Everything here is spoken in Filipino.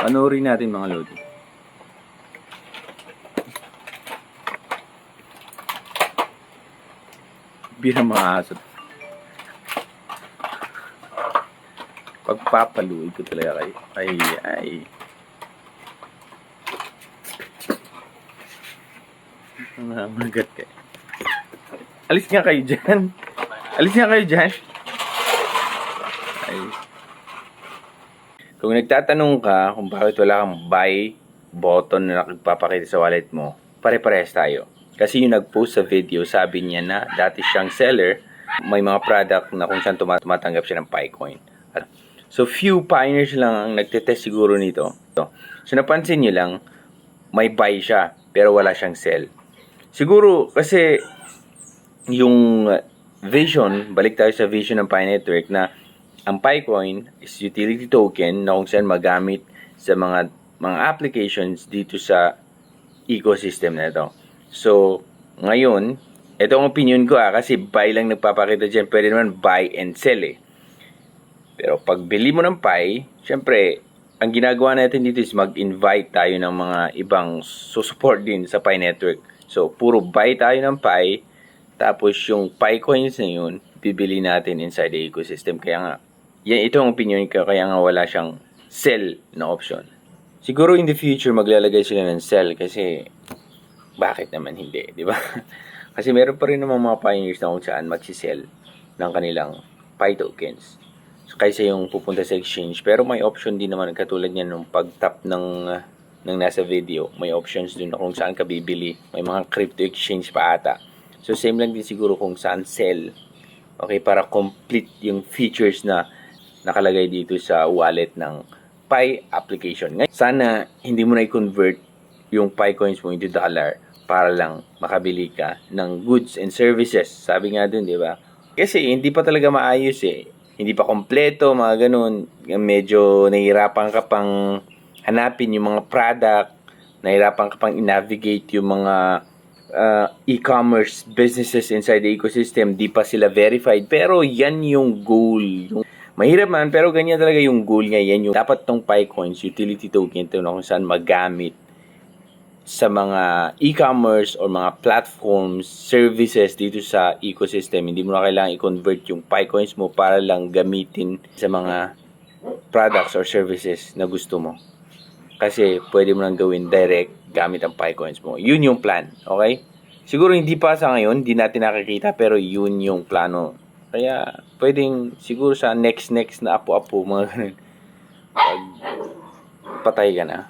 Panoorin natin mga lodi. Bira mga aso. Pagpapaluin ko talaga kayo. Ay. Magat kayo. Alis nga kayo dyan. Ay. Kung nagtatanong ka kung bakit wala kang buy button na nagpapakita sa wallet mo, pare-parehas tayo. Kasi yung nag-post sa video, sabi niya na dati siyang seller, may mga product na kung saan tumatanggap siya ng Picoin. So, few pioneers lang ang nagtetest siguro nito. So, napansin niyo lang, may buy siya, pero wala siyang sell. Siguro, kasi yung vision, balik tayo sa vision ng Pi Network na ang Picoin is utility token na kung saan magamit sa mga applications dito sa ecosystem na ito. So, ngayon, ito ang opinion ko kasi buy lang nagpapakita dyan. Pwede naman buy and sell Pero pag bili mo ng Pi, syempre, ang ginagawa natin dito is mag-invite tayo ng mga ibang support din sa Pi Network. So, puro buy tayo ng Pi, tapos yung Pi coins na yun, bibili natin inside the ecosystem. Kaya nga, ito ang opinion ko, kaya nga wala siyang sell na option. Siguro in the future, maglalagay sila ng sell kasi bakit naman hindi, di ba? Kasi meron pa rin naman mga pioneers na kung saan magsisell ng kanilang Pi tokens. So, kaysa yung pupunta sa exchange. Pero may option din naman katulad niyan nung pag-tap ng nasa video. May options din na kung saan ka bibili. May mga crypto exchange pa ata. So, same lang din siguro kung saan sell. Okay, para complete yung features na nakalagay dito sa wallet ng Pi application. Ngayon, sana hindi mo na i-convert yung Pi coins mo into dollar para lang makabili ka ng goods and services. Sabi nga dun, di ba? Kasi hindi pa talaga maayos Hindi pa kompleto, mga ganun. Medyo nahihirapan ka pang hanapin yung mga product, nahihirapan ka pang i-navigate yung mga e-commerce businesses inside the ecosystem. Di pa sila verified. Pero yan yung goal. Mahirap man, pero ganyan talaga yung goal niya. Yan yung dapat tong Pi coins, utility token ito na kung saan magamit sa mga e-commerce or mga platforms, services dito sa ecosystem. Hindi mo na kailangan i-convert yung Pi coins mo para lang gamitin sa mga products or services na gusto mo. Kasi pwede mo nang gawin direct gamit ang Pi coins mo. Yun yung plan, okay? Siguro hindi pa sa ngayon, hindi natin nakikita, pero yun yung plano. Kaya pwedeng siguro sa next na apo-apo mga ganun. Pag patay ka na.